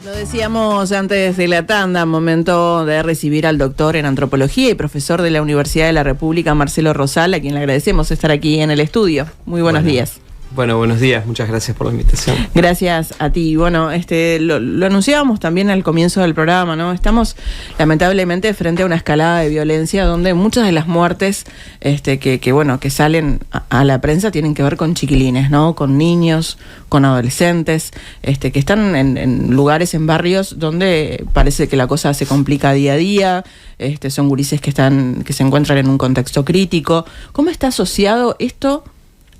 Lo decíamos antes de la tanda, momento de recibir al doctor en antropología y profesor de la Universidad de la República, Marcelo Rosal, a quien le agradecemos estar aquí en el estudio. Muy buenos días. Bueno, buenos días, muchas gracias por la invitación. Gracias a ti. Bueno, lo anunciábamos también al comienzo del programa, ¿no? Estamos lamentablemente frente a una escalada de violencia donde muchas de las muertes que salen a la prensa tienen que ver con chiquilines, ¿no? Con niños, con adolescentes, que están en lugares, en barrios donde parece que la cosa se complica día a día. Son gurises que se encuentran en un contexto crítico. ¿Cómo está asociado esto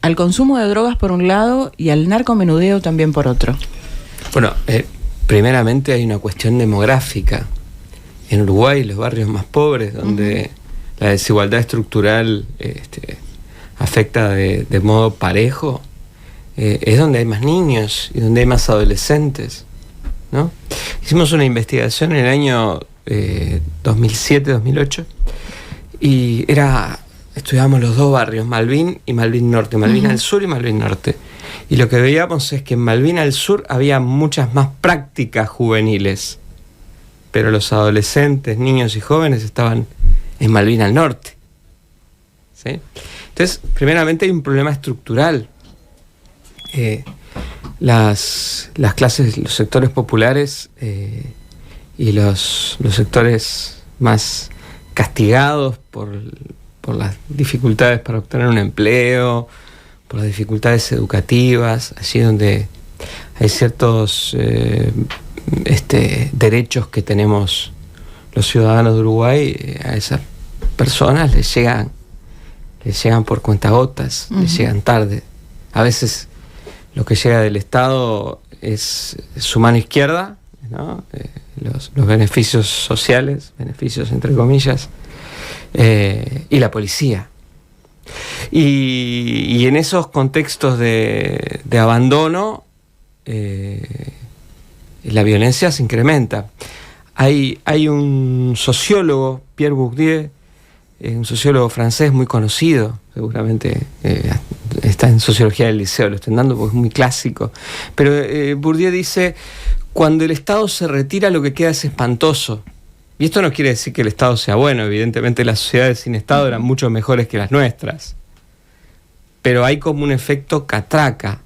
al consumo de drogas por un lado y al narcomenudeo también por otro? Bueno, primeramente hay una cuestión demográfica. En Uruguay, los barrios más pobres, donde la desigualdad estructural afecta de modo parejo, es donde hay más niños y donde hay más adolescentes, ¿no? Hicimos una investigación en el año 2007-2008 y estudiamos los dos barrios, Malvin y Malvin Norte, Malvin al sur y Malvin Norte. Y lo que veíamos es que en Malvin al sur había muchas más prácticas juveniles, pero los adolescentes, niños y jóvenes estaban en Malvin al norte, ¿sí? Entonces, primeramente hay un problema estructural. Las clases, los sectores populares y los sectores más castigados por las dificultades para obtener un empleo, por las dificultades educativas, allí donde hay ciertos derechos que tenemos los ciudadanos de Uruguay, a esas personas les llegan por cuentagotas, les llegan tarde. A veces lo que llega del Estado es su mano izquierda, ¿no? Los beneficios sociales, beneficios entre comillas, y la policía. Y en esos contextos de abandono, la violencia se incrementa. Hay un sociólogo, Pierre Bourdieu, un sociólogo francés muy conocido, seguramente está en Sociología del Liceo, lo están dando porque es muy clásico, pero Bourdieu dice: cuando el Estado se retira, lo que queda es espantoso. Y esto no quiere decir que el Estado sea bueno, evidentemente las sociedades sin Estado eran mucho mejores que las nuestras, pero hay como un efecto catraca,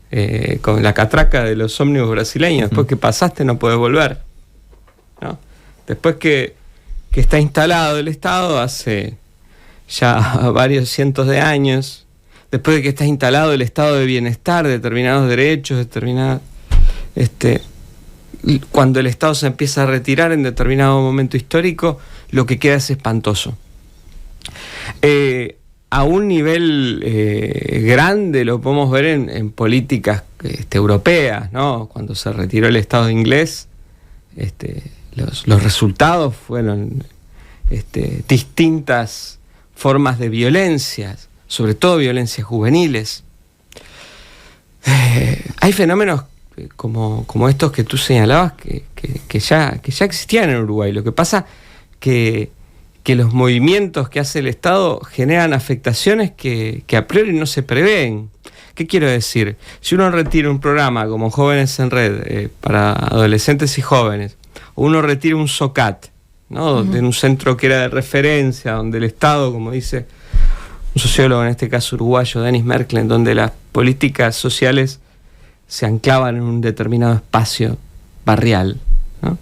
con la catraca de los ómnibus brasileños. Después que pasaste no podés volver, ¿no? Después que está instalado el Estado hace ya varios cientos de años, después de que está instalado el estado de bienestar, determinados derechos, cuando el Estado se empieza a retirar en determinado momento histórico, lo que queda es espantoso. A un nivel grande lo podemos ver en políticas europeas, ¿no? Cuando se retiró el Estado inglés, los resultados fueron distintas formas de violencias, sobre todo violencias juveniles. Hay fenómenos como estos que tú señalabas que ya existían en Uruguay. Lo que pasa que los movimientos que hace el Estado generan afectaciones que a priori no se prevén. ¿Qué quiero decir? Si uno retira un programa como Jóvenes en Red para adolescentes y jóvenes, o uno retira un SOCAT, ¿no? En un centro que era de referencia, donde el Estado, como dice un sociólogo, en este caso uruguayo, Denis Merkle, donde las políticas sociales se anclaban en un determinado espacio barrial, ¿no?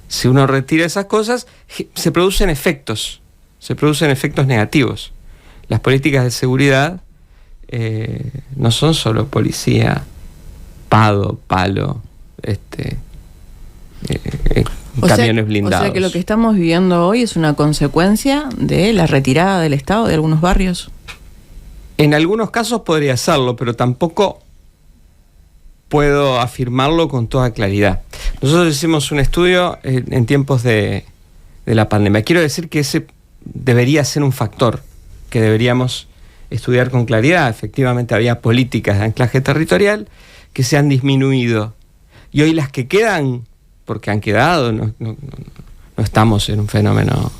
Si uno retira esas cosas, se producen efectos negativos. Las políticas de seguridad no son solo policía, palo, camiones blindados. O sea que lo que estamos viviendo hoy es una consecuencia de la retirada del Estado de algunos barrios. En algunos casos podría serlo, pero tampoco puedo afirmarlo con toda claridad. Nosotros hicimos un estudio en tiempos de la pandemia. Quiero decir que ese debería ser un factor que deberíamos estudiar con claridad. Efectivamente había políticas de anclaje territorial que se han disminuido. Y hoy las que quedan, porque han quedado, no estamos en un fenómeno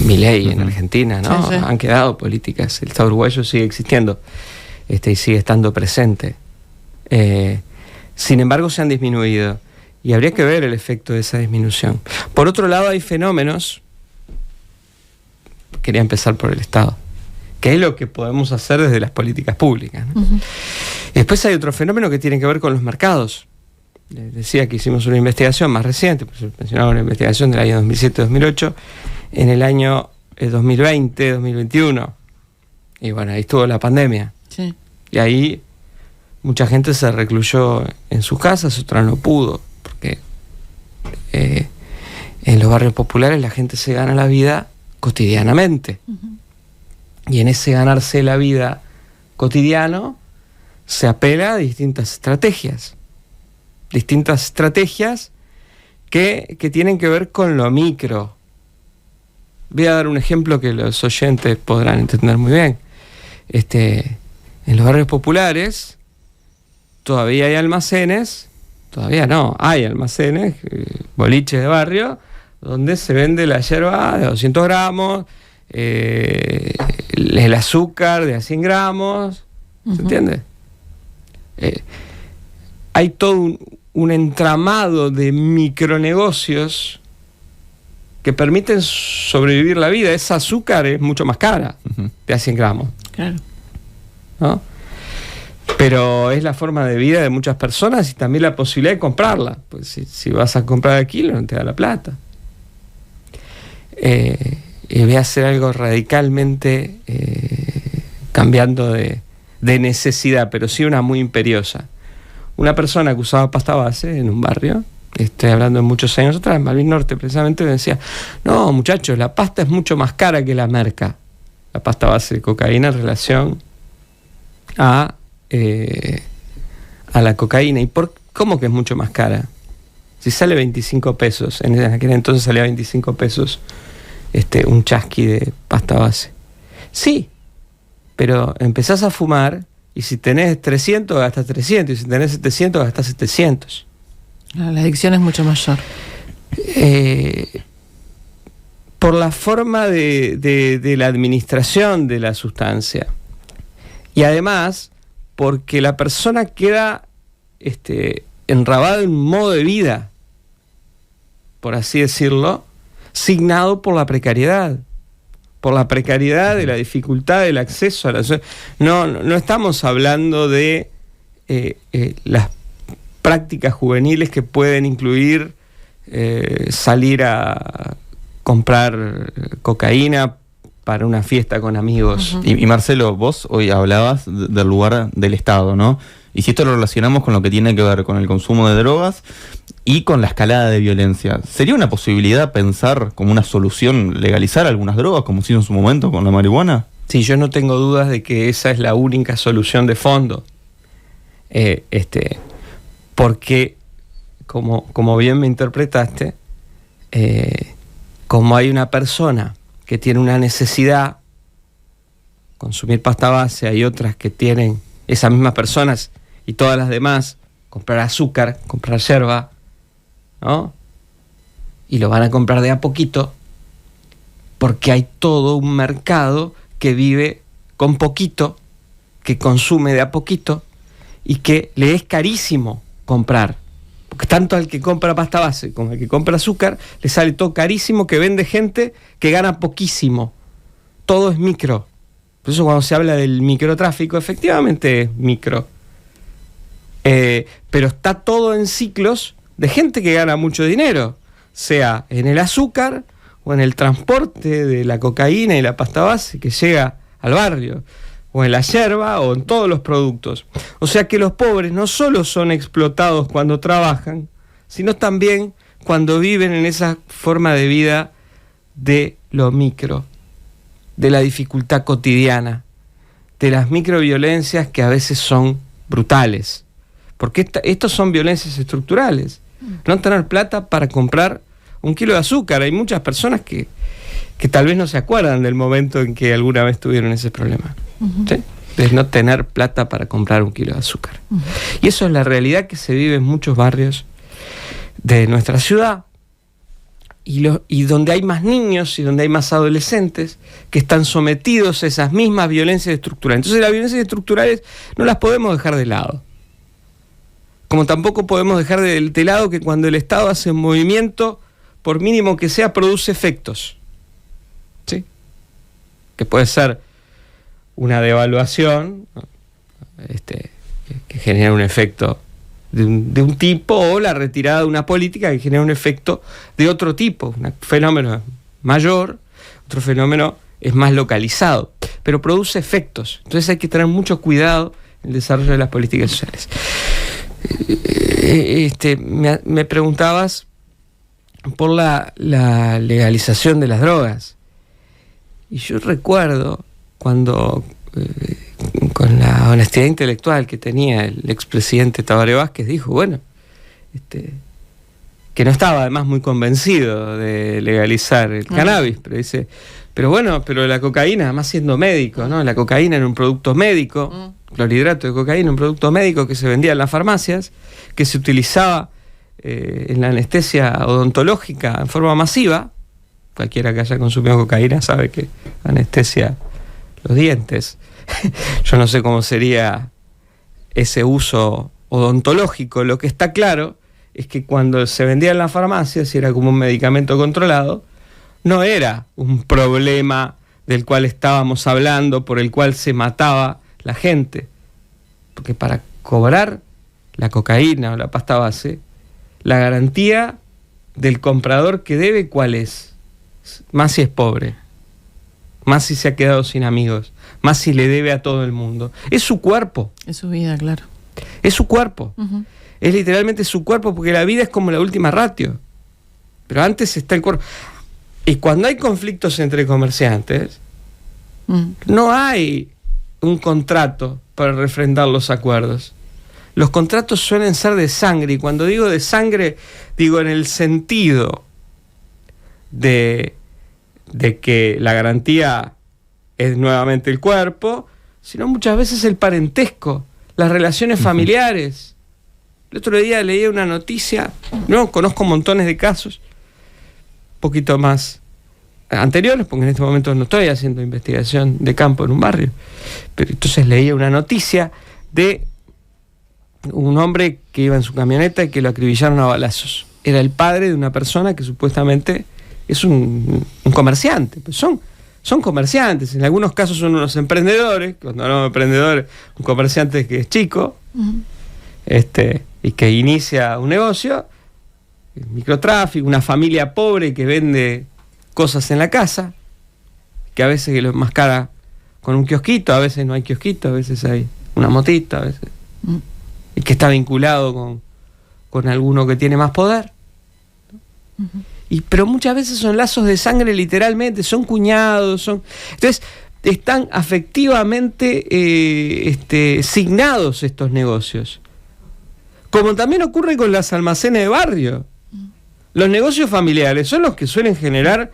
Milei en Argentina, ¿no? Sí. Han quedado políticas, el Estado uruguayo sigue existiendo y sigue estando presente. Sin embargo, se han disminuido. Y habría que ver el efecto de esa disminución. Por otro lado, hay fenómenos, quería empezar por el Estado, que es lo que podemos hacer desde las políticas públicas, ¿no? Uh-huh. Y después hay otro fenómeno que tiene que ver con los mercados. Les decía que hicimos una investigación más reciente, pues mencionaba una investigación del año 2007-2008, en el año 2020-2021. Y bueno, ahí estuvo la pandemia. Sí. Y ahí mucha gente se recluyó en sus casas, otra no pudo, porque en los barrios populares la gente se gana la vida cotidianamente. Uh-huh. Y en ese ganarse la vida cotidiano se apela a distintas estrategias que tienen que ver con lo micro. Voy a dar un ejemplo que los oyentes podrán entender muy bien. En los barrios populares todavía hay almacenes, hay almacenes, boliches de barrio, donde se vende la yerba de 200 gramos, el azúcar de a 100 gramos, ¿se entiende? Hay todo un entramado de micronegocios que permiten sobrevivir la vida. Esa azúcar es mucho más cara, de a 100 gramos. Claro. ¿No? Pero es la forma de vida de muchas personas y también la posibilidad de comprarla. Pues si vas a comprar el kilo, no te da la plata. Y voy a hacer algo radicalmente cambiando de necesidad, pero sí una muy imperiosa. Una persona que usaba pasta base en un barrio, estoy hablando de muchos años atrás, en Malvin Norte precisamente, me decía: no, muchachos, la pasta es mucho más cara que la merca. La pasta base de cocaína en relación a la cocaína. ¿Y cómo que es mucho más cara? Si sale 25 pesos, en aquel entonces salía 25 pesos un chasqui de pasta base. Sí, pero empezás a fumar y si tenés 300 gastas 300 y si tenés 700 gastas 700. La adicción es mucho mayor. Por la forma de la administración de la sustancia. Y además, porque la persona queda enrabada en un modo de vida, por así decirlo, signado por la precariedad. Por la precariedad de la dificultad del acceso a la... No estamos hablando de las prácticas juveniles que pueden incluir salir a comprar cocaína para una fiesta con amigos. Uh-huh. Y Marcelo, vos hoy hablabas del lugar del Estado, ¿no? Y si esto lo relacionamos con lo que tiene que ver con el consumo de drogas y con la escalada de violencia, ¿sería una posibilidad pensar como una solución legalizar algunas drogas, como se hizo en su momento con la marihuana? Sí, yo no tengo dudas de que esa es la única solución de fondo. Porque, como bien me interpretaste, como hay una persona que tiene una necesidad, consumir pasta base, hay otras que tienen, esas mismas personas y todas las demás, comprar azúcar, comprar yerba, ¿no? Y lo van a comprar de a poquito, porque hay todo un mercado que vive con poquito, que consume de a poquito, y que le es carísimo comprar. Porque tanto al que compra pasta base como al que compra azúcar, le sale todo carísimo, que vende gente que gana poquísimo. Todo es micro. Por eso cuando se habla del microtráfico, efectivamente es micro. Pero está todo en ciclos de gente que gana mucho dinero, sea en el azúcar o en el transporte de la cocaína y la pasta base que llega al barrio, o en la yerba o en todos los productos. O sea que los pobres no solo son explotados cuando trabajan, sino también cuando viven en esa forma de vida de lo micro, de la dificultad cotidiana, de las microviolencias que a veces son brutales. Porque estos son violencias estructurales. No tener plata para comprar un kilo de azúcar. Hay muchas personas que tal vez no se acuerdan del momento en que alguna vez tuvieron ese problema. Uh-huh. ¿Sí? De no tener plata para comprar un kilo de azúcar. Uh-huh. Y eso es la realidad que se vive en muchos barrios de nuestra ciudad. Y donde hay más niños y donde hay más adolescentes que están sometidos a esas mismas violencias estructurales. Entonces las violencias estructurales no las podemos dejar de lado. como tampoco podemos dejar de lado que cuando el Estado hace un movimiento, por mínimo que sea, produce efectos. ¿Sí? Que puede ser una devaluación, ¿no? Que genera un efecto de un tipo, o la retirada de una política que genera un efecto de otro tipo. Un fenómeno mayor, otro fenómeno es más localizado, pero produce efectos. Entonces hay que tener mucho cuidado en el desarrollo de las políticas sociales. Me preguntabas por la legalización de las drogas. Y yo recuerdo cuando, con la honestidad intelectual que tenía el expresidente Tabaré Vázquez, dijo, bueno, que no estaba además muy convencido de legalizar el cannabis, pero dice, pero la cocaína, además siendo médico, ¿no? La cocaína era un producto médico, clorhidrato de cocaína, un producto médico que se vendía en las farmacias, que se utilizaba en la anestesia odontológica en forma masiva. Cualquiera que haya consumido cocaína sabe que anestesia los dientes. Yo no sé cómo sería ese uso odontológico. Lo que está claro es que cuando se vendía en las farmacias, y era como un medicamento controlado, no era un problema del cual estábamos hablando, por el cual se mataba la gente. Porque para cobrar la cocaína o la pasta base, la garantía del comprador que debe, ¿cuál es? Más si es pobre, más si se ha quedado sin amigos, más si le debe a todo el mundo. Es su cuerpo. Es su vida, claro. Es su cuerpo. Es literalmente su cuerpo, porque la vida es como la última ratio. Pero antes está el cuerpo. Y cuando hay conflictos entre comerciantes, no hay un contrato para refrendar los acuerdos. Los contratos suelen ser de sangre, y cuando digo de sangre, digo en el sentido de que la garantía es nuevamente el cuerpo, sino muchas veces el parentesco, las relaciones familiares. El otro día leí una noticia, no conozco montones de casos, un poquito más anteriores, porque en este momento no estoy haciendo investigación de campo en un barrio, pero entonces leí una noticia de un hombre que iba en su camioneta y que lo acribillaron a balazos. Era el padre de una persona que supuestamente es un comerciante. Pues son comerciantes, en algunos casos son unos emprendedores. Cuando hablamos de emprendedores, un comerciante que es chico, y que inicia un negocio, microtráfico, una familia pobre que vende cosas en la casa, que a veces lo enmascara con un kiosquito, a veces no hay kiosquito, a veces hay una motita, a veces, y que está vinculado con alguno que tiene más poder. Pero muchas veces son lazos de sangre, literalmente, son cuñados, entonces están afectivamente signados estos negocios. Como también ocurre con las almacenes de barrio. Los negocios familiares son los que suelen generar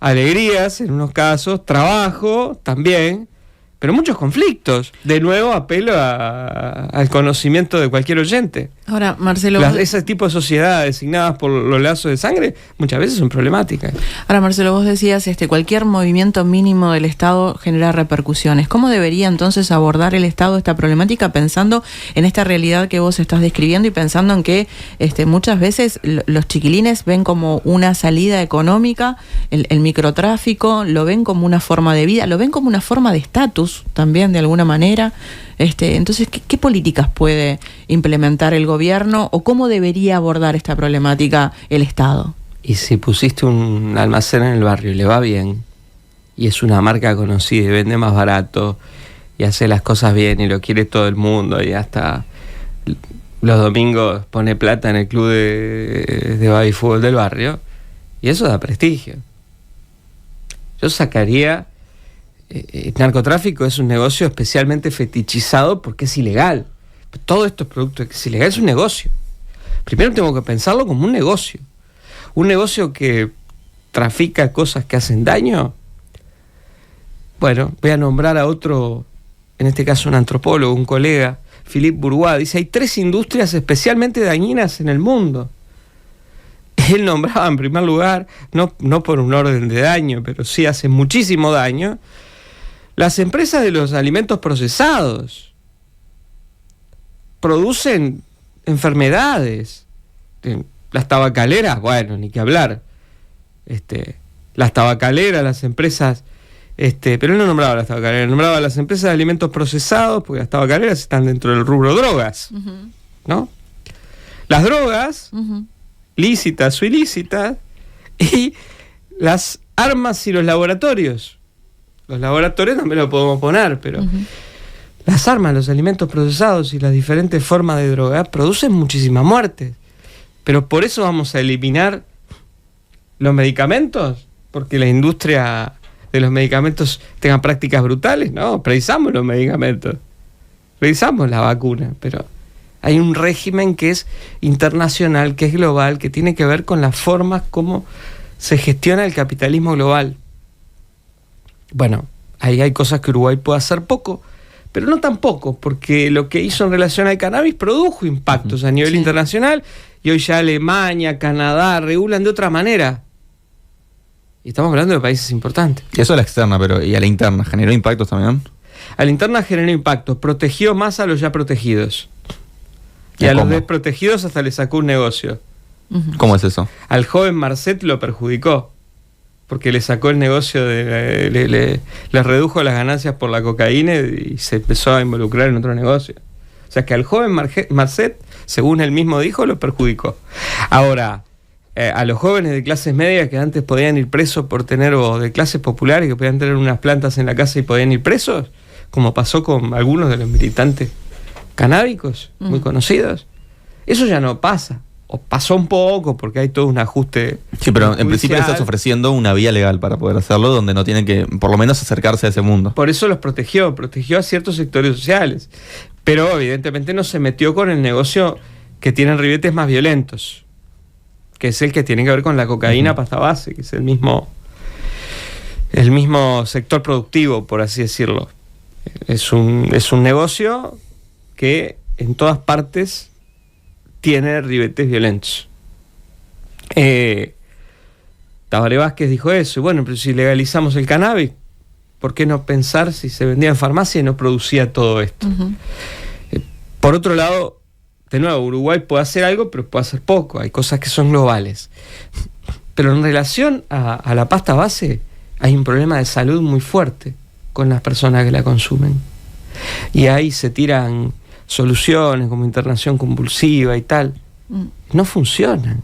alegrías, en unos casos, trabajo también, pero muchos conflictos. De nuevo, apelo al conocimiento de cualquier oyente. Ahora, Marcelo... Ese tipo de sociedades designadas por los lazos de sangre muchas veces son problemáticas. Ahora, Marcelo, vos decías, cualquier movimiento mínimo del Estado genera repercusiones. ¿Cómo debería entonces abordar el Estado esta problemática, pensando en esta realidad que vos estás describiendo y pensando en que muchas veces los chiquilines ven como una salida económica, el microtráfico, lo ven como una forma de vida, lo ven como una forma de estatus también, de alguna manera? Entonces, ¿qué políticas puede implementar el gobierno, o cómo debería abordar esta problemática el Estado? Y si pusiste un almacén en el barrio y le va bien, y es una marca conocida y vende más barato, y hace las cosas bien y lo quiere todo el mundo, y hasta los domingos pone plata en el club de baby fútbol del barrio, y eso da prestigio. Yo sacaría... El narcotráfico es un negocio especialmente fetichizado porque es ilegal. Todo estos productos que es ilegal es un negocio. Primero tengo que pensarlo como un negocio. Un negocio que trafica cosas que hacen daño. Bueno, voy a nombrar a otro, en este caso un antropólogo, un colega, Philippe Bourgois. Dice, hay 3 industrias especialmente dañinas en el mundo. Él nombraba en primer lugar, no por un orden de daño, pero sí hace muchísimo daño, las empresas de los alimentos procesados. Producen enfermedades. Las tabacaleras, bueno, ni que hablar. Las tabacaleras, las empresas, pero él no nombraba las tabacaleras, nombraba las empresas de alimentos procesados, porque las tabacaleras están dentro del rubro drogas, ¿no? Las drogas, lícitas o ilícitas, y las armas y los laboratorios. Los laboratorios también lo podemos poner, pero las armas, los alimentos procesados y las diferentes formas de droga producen muchísimas muertes. Pero por eso vamos a eliminar los medicamentos, porque la industria de los medicamentos tenga prácticas brutales. No, precisamos los medicamentos, precisamos la vacuna, pero hay un régimen que es internacional, que es global, que tiene que ver con las formas como se gestiona el capitalismo global. Bueno, ahí hay cosas que Uruguay puede hacer poco, pero no tan poco, porque lo que hizo en relación al cannabis produjo impactos a nivel internacional, y hoy ya Alemania, Canadá regulan de otra manera. Y estamos hablando de países importantes. Eso a la externa, pero ¿y a la interna? ¿Generó impactos también? A la interna generó impactos, protegió más a los ya protegidos. Y a los desprotegidos hasta le sacó un negocio. ¿Cómo es eso? Al joven Marcet lo perjudicó, porque le sacó el negocio, le redujo las ganancias por la cocaína y se empezó a involucrar en otro negocio. O sea que al joven Marcet, según él mismo dijo, lo perjudicó. Ahora, a los jóvenes de clases medias que antes podían ir presos por tener, o de clases populares que podían tener unas plantas en la casa y podían ir presos, como pasó con algunos de los militantes canábicos muy conocidos, eso ya no pasa. O pasó un poco porque hay todo un ajuste. Sí, pero judicial. En principio le estás ofreciendo una vía legal para poder hacerlo, donde no tienen que, por lo menos, acercarse a ese mundo. Por eso los protegió a ciertos sectores sociales. Pero evidentemente no se metió con el negocio que tienen ribetes más violentos, que es el que tiene que ver con la cocaína pasta base, que es el mismo sector productivo, por así decirlo. Es un negocio que en todas partes tiene ribetes violentos. Tabaré Vázquez dijo eso, y bueno, pero si legalizamos el cannabis, ¿por qué no pensar si se vendía en farmacia y no producía todo esto? Por otro lado, de nuevo, Uruguay puede hacer algo, pero puede hacer poco. Hay cosas que son globales. Pero en relación a la pasta base, hay un problema de salud muy fuerte con las personas que la consumen. Y ahí se tiran soluciones como internación convulsiva y tal. No funcionan.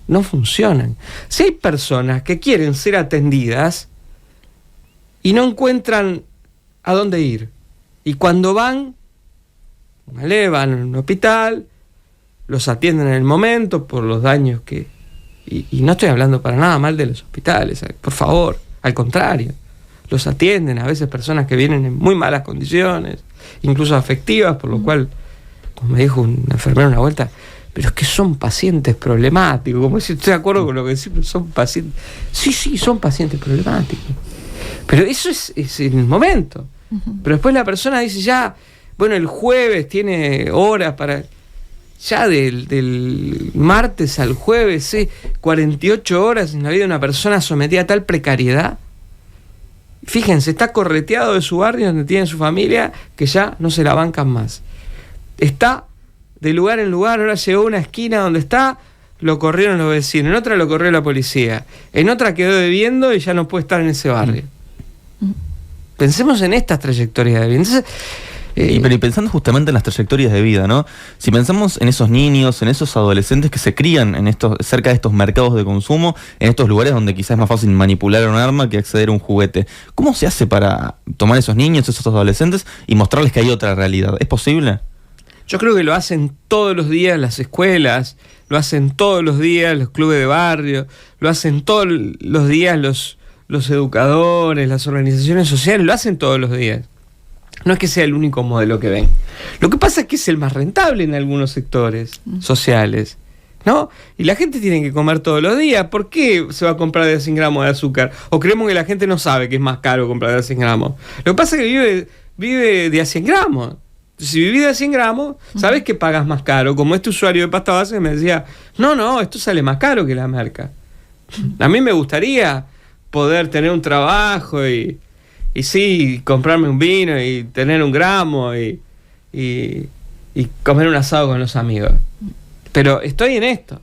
No funcionan. Si hay personas que quieren ser atendidas y no encuentran a dónde ir, y cuando van a un hospital, los atienden en el momento por los daños que... Y no estoy hablando para nada mal de los hospitales, por favor, al contrario, los atienden a veces personas que vienen en muy malas condiciones, incluso afectivas, por lo cual, como me dijo una enfermera una vuelta, pero es que son pacientes problemáticos, como si estoy de acuerdo con lo que decís, pero son pacientes... Sí, son pacientes problemáticos, pero eso es en el momento. Pero después la persona dice ya, bueno, el jueves tiene horas para... Ya del martes al jueves, 48 horas en la vida de una persona sometida a tal precariedad. Fíjense, está correteado de su barrio donde tiene su familia, que ya no se la bancan más. Está de lugar en lugar, ahora llegó a una esquina donde está, lo corrieron los vecinos, en otra lo corrió la policía, en otra quedó debiendo y ya no puede estar en ese barrio. Pensemos en estas trayectorias de vida. Entonces, y pensando justamente en las trayectorias de vida, ¿no? Si pensamos en esos niños, en esos adolescentes que se crían cerca de estos mercados de consumo, en estos lugares donde quizás es más fácil manipular un arma que acceder a un juguete, ¿cómo se hace para tomar esos niños, esos adolescentes y mostrarles que hay otra realidad? ¿Es posible? Yo creo que lo hacen todos los días las escuelas, lo hacen todos los días los clubes de barrio, lo hacen todos los días los educadores, las organizaciones sociales, lo hacen todos los días. No es que sea el único modelo que ven. Lo que pasa es que es el más rentable en algunos sectores sociales, ¿no? Y la gente tiene que comer todos los días. ¿Por qué se va a comprar de 100 gramos de azúcar? ¿O creemos que la gente no sabe que es más caro comprar de 100 gramos? Lo que pasa es que vive de a 100 gramos. Si vivís de a 100 gramos, sabes que pagas más caro. Como este usuario de pasta base me decía, no, esto sale más caro que la marca. A mí me gustaría poder tener un trabajo y sí, comprarme un vino y tener 1 gramo y y comer un asado con los amigos. Pero estoy en esto.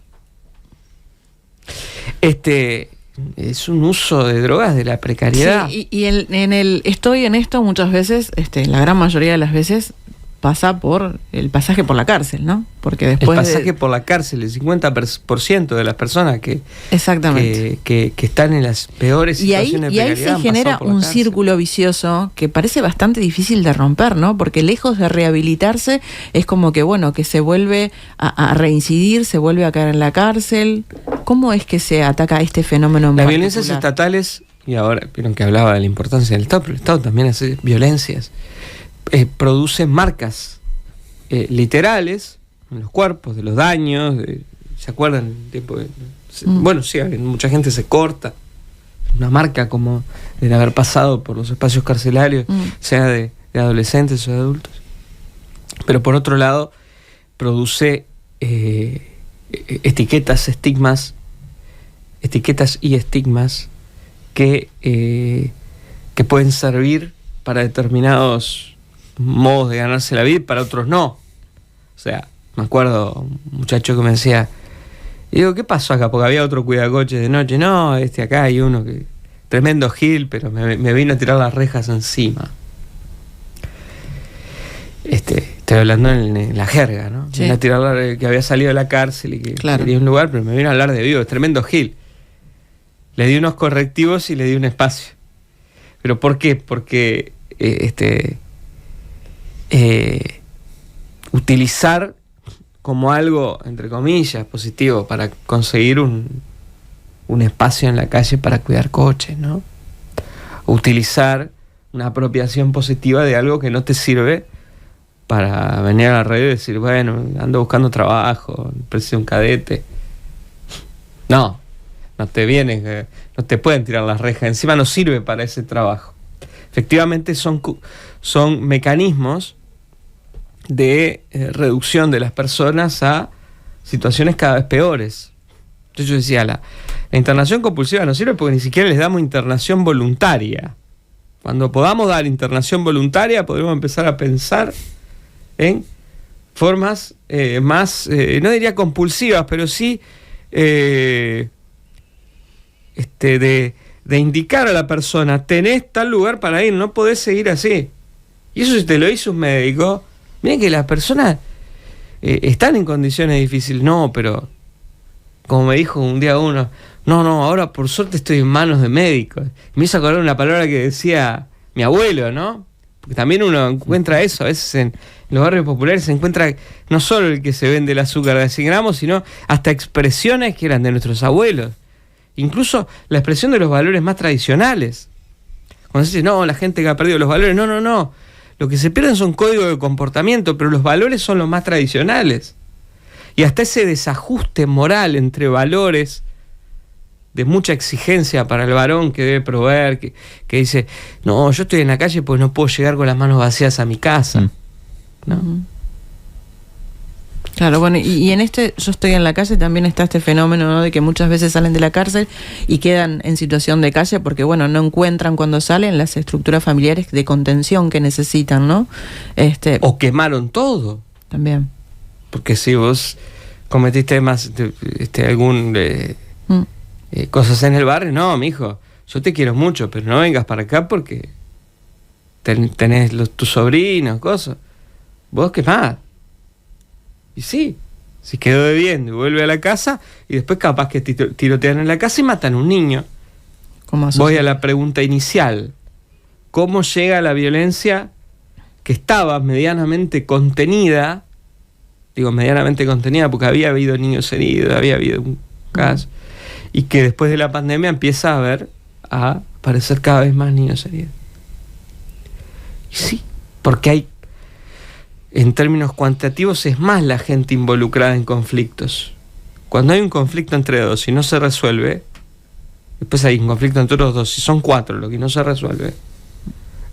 Es un uso de drogas de la precariedad. Sí, y en el estoy en esto muchas veces, la gran mayoría de las veces pasa por el pasaje por la cárcel, ¿no? Porque después el pasaje por la cárcel, el 50% de las personas exactamente. Que están en las peores situaciones de precariedad. Y ahí se genera un círculo vicioso que parece bastante difícil de romper, ¿no? Porque lejos de rehabilitarse, es como que, bueno, que se vuelve a reincidir, se vuelve a caer en la cárcel. ¿Cómo es que se ataca este fenómeno en Las particular? violencias estatales, y ahora vieron que hablaba de la importancia del Estado, pero el Estado también hace violencias. Producen marcas literales en los cuerpos, de los daños, ¿se acuerdan? Bueno, sí, mucha gente se corta, una marca como de haber pasado por los espacios carcelarios, sea de adolescentes o de adultos. Pero por otro lado, produce etiquetas y estigmas que pueden servir para determinados modos de ganarse la vida y para otros no. O sea, me acuerdo un muchacho que me decía, y digo, ¿qué pasó acá? Porque había otro cuidacoche de noche. No, acá hay uno que tremendo gil, pero me vino a tirar las rejas encima. Estoy hablando en la jerga, ¿no? Sí. Vino a tirar que había salido de la cárcel y que quería un lugar, pero me vino a hablar de vivo, es tremendo gil. Le di unos correctivos y le di un espacio. ¿Pero por qué? Porque utilizar como algo, entre comillas, positivo para conseguir un espacio en la calle para cuidar coches, ¿no? Utilizar una apropiación positiva de algo que no te sirve para venir a la radio y decir, bueno, ando buscando trabajo, preciso un cadete. No te vienen, no te pueden tirar las rejas, encima no sirve para ese trabajo. Efectivamente son mecanismos de reducción de las personas a situaciones cada vez peores. Entonces yo decía, la internación compulsiva no sirve porque ni siquiera les damos internación voluntaria. Cuando podamos dar internación voluntaria podremos empezar a pensar en formas más, no diría compulsivas, pero sí de indicar a la persona, tenés tal lugar para ir, no podés seguir así. Y eso si te lo hizo un médico, miren que las personas están en condiciones difíciles. No, pero como me dijo un día uno, no, ahora por suerte estoy en manos de médicos. Me hizo acordar una palabra que decía mi abuelo, ¿no? Porque también uno encuentra eso, a veces en los barrios populares se encuentra no solo el que se vende el azúcar de 100 gramos, sino hasta expresiones que eran de nuestros abuelos. Incluso la expresión de los valores más tradicionales. Cuando se dice, no, la gente que ha perdido los valores, no. Lo que se pierden son códigos de comportamiento, pero los valores son los más tradicionales. Y hasta ese desajuste moral entre valores de mucha exigencia para el varón que debe proveer, que dice, no, yo estoy en la calle pues no puedo llegar con las manos vacías a mi casa. ¿No? Claro, bueno, y en yo estoy en la calle, también está este fenómeno, ¿no? De que muchas veces salen de la cárcel y quedan en situación de calle porque, bueno, no encuentran cuando salen las estructuras familiares de contención que necesitan, ¿no? O quemaron todo. También. Porque si vos cometiste más cosas en el barrio, no, mijo, yo te quiero mucho, pero no vengas para acá porque tenés tus sobrinos, cosas. Vos quemás. Y sí, si quedó bebiendo y vuelve a la casa y después capaz que tirotean en la casa y matan a un niño. Voy a la pregunta inicial. ¿Cómo llega la violencia que estaba medianamente contenida? Digo medianamente contenida porque había habido niños heridos, había habido un caso. Y que después de la pandemia empieza a aparecer cada vez más niños heridos. Y sí, porque hay, en términos cuantitativos, es más la gente involucrada en conflictos. Cuando hay un conflicto entre dos y no se resuelve, después hay un conflicto entre los dos y son 4 lo que no se resuelve,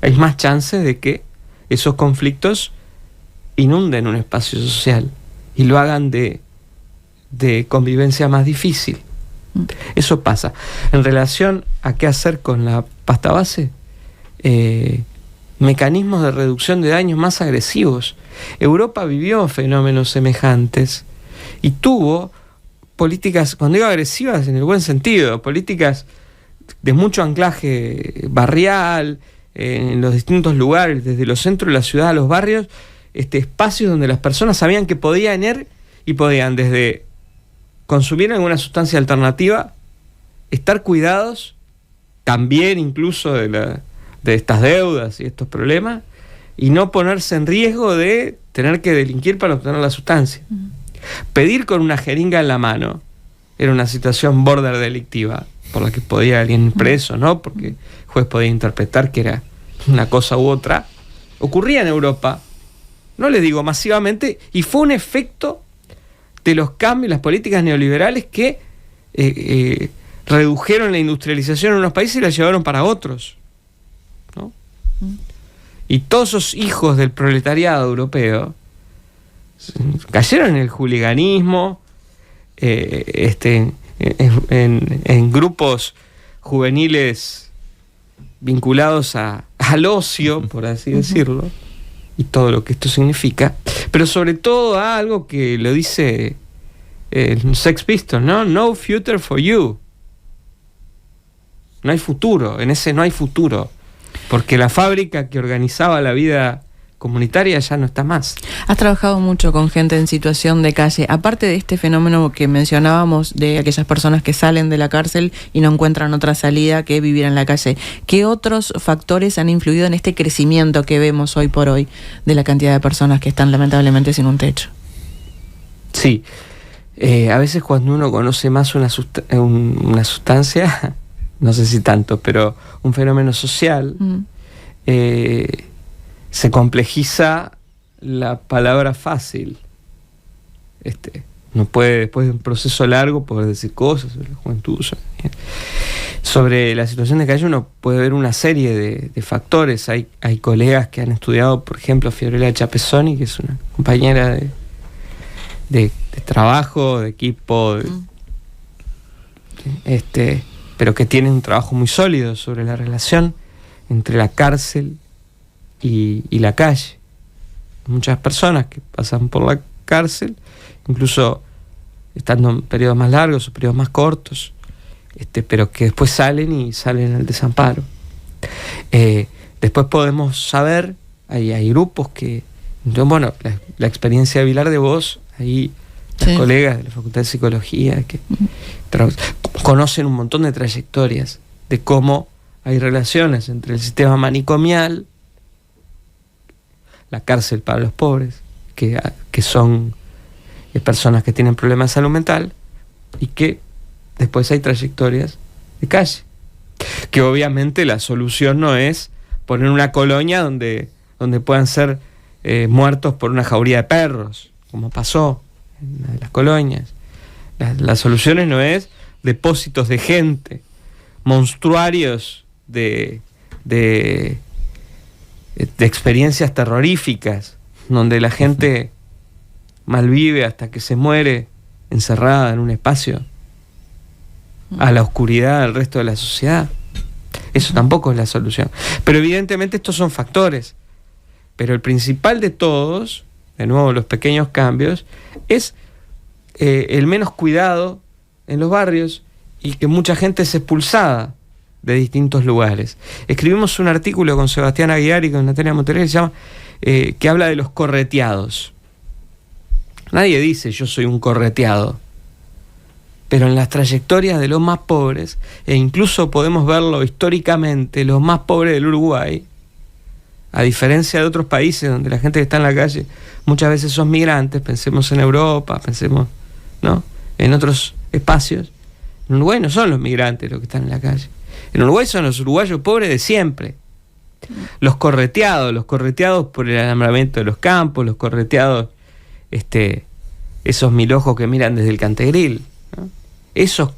hay más chances de que esos conflictos inunden un espacio social y lo hagan de convivencia más difícil. Eso pasa. En relación a qué hacer con la pasta base, mecanismos de reducción de daños más agresivos. Europa vivió fenómenos semejantes y tuvo políticas, cuando digo agresivas en el buen sentido, políticas de mucho anclaje barrial, en los distintos lugares, desde los centros de la ciudad a los barrios, espacios donde las personas sabían que podían ir y podían desde consumir alguna sustancia alternativa, estar cuidados, también incluso de estas deudas y estos problemas, y no ponerse en riesgo de tener que delinquir para obtener la sustancia. Pedir con una jeringa en la mano era una situación border delictiva, por la que podía alguien preso, ¿no? Porque el juez podía interpretar que era una cosa u otra. Ocurría en Europa, no les digo masivamente, y fue un efecto de los cambios, las políticas neoliberales que redujeron la industrialización en unos países y la llevaron para otros, ¿no? Y todos esos hijos del proletariado europeo cayeron en el hooliganismo, en grupos juveniles vinculados al ocio, por así decirlo, y todo lo que esto significa, pero sobre todo a algo que lo dice el Sex Pistols, ¿no? No future for you. No hay futuro, en ese no hay futuro, porque la fábrica que organizaba la vida comunitaria ya no está más. Has trabajado mucho con gente en situación de calle. Aparte de este fenómeno que mencionábamos de aquellas personas que salen de la cárcel y no encuentran otra salida que vivir en la calle, ¿qué otros factores han influido en este crecimiento que vemos hoy por hoy de la cantidad de personas que están lamentablemente sin un techo? Sí, a veces cuando uno conoce más una sustancia, no sé si tanto, pero un fenómeno social, se complejiza la palabra fácil. No puede, después de un proceso largo, poder decir cosas sobre la juventud. Sobre la situación de calle uno puede ver una serie de factores. Hay colegas que han estudiado, por ejemplo, Fiorella Chapesoni, que es una compañera de trabajo, de equipo, pero que tiene un trabajo muy sólido sobre la relación entre la cárcel y la calle. Muchas personas que pasan por la cárcel, incluso estando en periodos más largos o periodos más cortos, pero que después salen al desamparo. Después podemos saber, hay grupos que, bueno, la experiencia de Vilar de Vos, ahí los colegas de la Facultad de Psicología que conocen un montón de trayectorias de cómo hay relaciones entre el sistema manicomial, la cárcel para los pobres, que son personas que tienen problemas de salud mental, y que después hay trayectorias de calle. Que obviamente la solución no es poner una colonia donde puedan ser muertos por una jauría de perros, como pasó en una de las colonias. Las soluciones no es depósitos de gente, monstruarios de experiencias terroríficas, donde la gente malvive hasta que se muere encerrada en un espacio a la oscuridad del resto de la sociedad. Eso tampoco es la solución. Pero evidentemente estos son factores. Pero el principal de todos, de nuevo los pequeños cambios, es el menos cuidado en los barrios y que mucha gente es expulsada de distintos lugares. Escribimos un artículo con Sebastián Aguiar y con Natalia Monterrey que habla de los correteados. Nadie dice yo soy un correteado, pero en las trayectorias de los más pobres, e incluso podemos verlo históricamente, los más pobres del Uruguay, a diferencia de otros países donde la gente que está en la calle muchas veces son migrantes, pensemos en Europa, pensemos, ¿no?, en otros espacios. En Uruguay no son los migrantes los que están en la calle. En Uruguay son los uruguayos pobres de siempre. Los correteados por el alambramiento de los campos, los correteados, esos milojos que miran desde el Cantegril, ¿no? Esos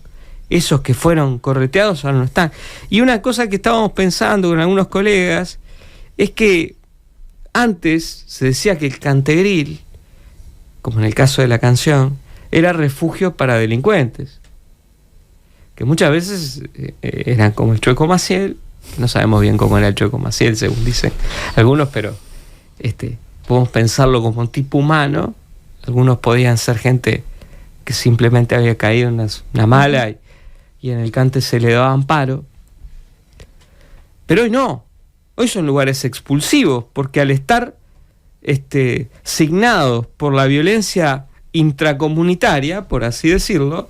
que fueron correteados ahora no están. Y una cosa que estábamos pensando con algunos colegas es que antes se decía que el Cantegril, como en el caso de la canción, era refugio para delincuentes, que muchas veces eran como el Chueco Maciel, no sabemos bien cómo era el Chueco Maciel, según dicen algunos, pero podemos pensarlo como un tipo humano. Algunos podían ser gente que simplemente había caído en una mala y en el cante se le daba amparo. Pero hoy no. Hoy son lugares expulsivos, porque al estar signados por la violencia intracomunitaria, por así decirlo,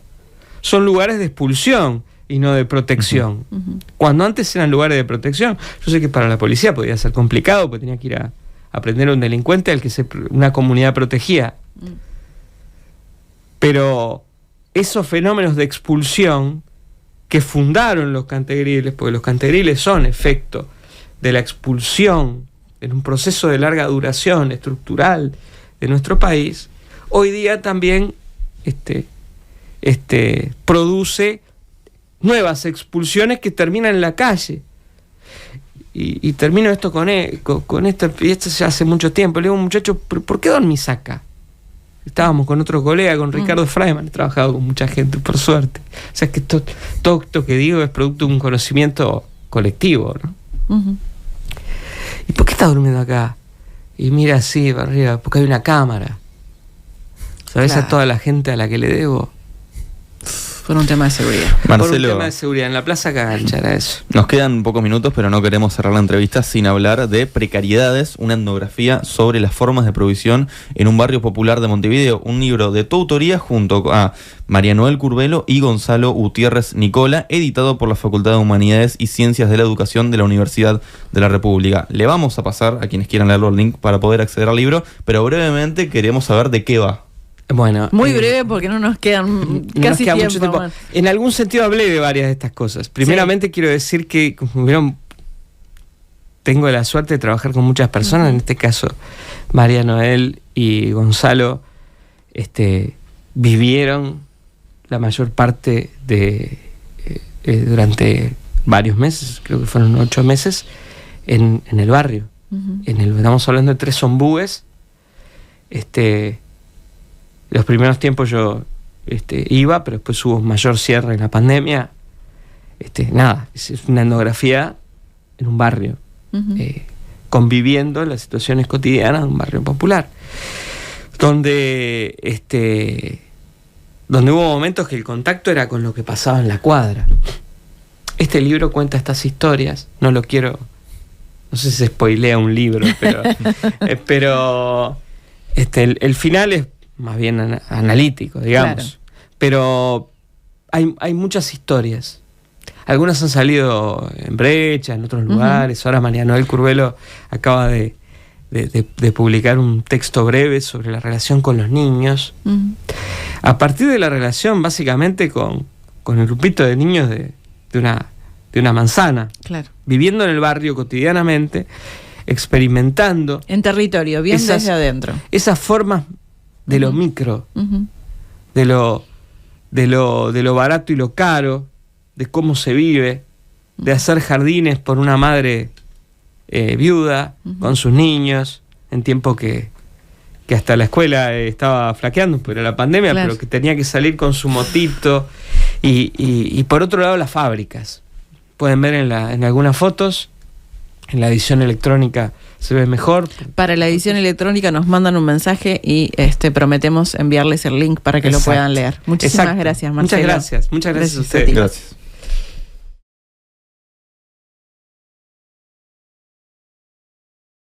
son lugares de expulsión y no de protección. Ujú. Cuando antes eran lugares de protección, yo sé que para la policía podía ser complicado, porque tenía que ir a prender a un delincuente al que una comunidad protegía. Pero esos fenómenos de expulsión que fundaron los cantegriles, porque los cantegriles son efecto de la expulsión en un proceso de larga duración estructural de nuestro país, hoy día también produce nuevas expulsiones que terminan en la calle. Y termino esto con esto, y esto ya hace mucho tiempo. Le digo a un muchacho, ¿por qué dormís acá? Estábamos con otro colega, con Ricardo Freiman, he trabajado con mucha gente, por suerte. O sea, que todo esto que digo es producto de un conocimiento colectivo, ¿no? Ujú. ¿Y por qué estás durmiendo acá? Y mira así para arriba, porque hay una cámara. ¿Sabés Claro. a toda la gente a la que le debo? Por un tema de seguridad. Por un Marcelo, tema de seguridad. En la Plaza Cagancha era eso. nos quedan pocos minutos, pero no queremos cerrar la entrevista sin hablar de Precariedades, una etnografía sobre las formas de provisión en un barrio popular de Montevideo. Un libro de tu autoría junto a María Noel Curvelo y Gonzalo Gutiérrez Nicola, editado por la Facultad de Humanidades y Ciencias de la Educación de la Universidad de la República. Le vamos a pasar a quienes quieran leerlo el link para poder acceder al libro, pero brevemente queremos saber de qué va. Bueno, Muy breve porque no nos quedan no nos casi queda tiempo. mucho tiempo. Bueno. En algún sentido hablé de varias de estas cosas. Primeramente quiero decir que, como vieron, tengo la suerte de trabajar con muchas personas, en este caso María Noel y Gonzalo, vivieron la mayor parte de durante varios meses, creo que fueron 8 meses, en el barrio. Ujú. Estamos hablando de 3 ombúes. Los primeros tiempos yo iba, pero después hubo un mayor cierre en la pandemia. Nada, es una etnografía en un barrio, Ujú. conviviendo en las situaciones cotidianas de un barrio popular, donde hubo momentos que el contacto era con lo que pasaba en la cuadra. Este libro cuenta estas historias, no sé si se spoilea un libro, pero el final es más bien analítico, digamos. Claro. Pero hay muchas historias. Algunas han salido en Brecha, en otros lugares. Ahora María Noel Curvelo acaba de publicar un texto breve sobre la relación con los niños. Ujú. A partir de la relación básicamente con el grupito de niños de una manzana, Claro. viviendo en el barrio cotidianamente, experimentando En territorio, bien Esas- desde adentro. esas formas de lo Ujú. micro, Ujú. de lo barato y lo caro, de cómo se vive, de hacer jardines por una madre viuda, Ujú. con sus niños, en tiempo que hasta la escuela estaba flaqueando, pero la pandemia, Claro. pero que tenía que salir con su motito, y por otro lado las fábricas. Pueden ver en algunas fotos, en la edición electrónica se ve mejor. Para la edición electrónica nos mandan un mensaje y prometemos enviarles el link para que lo Exacto. puedan leer. Muchísimas Exacto. gracias, Marcelo. Muchas gracias a Gracias a ustedes. ti. Gracias.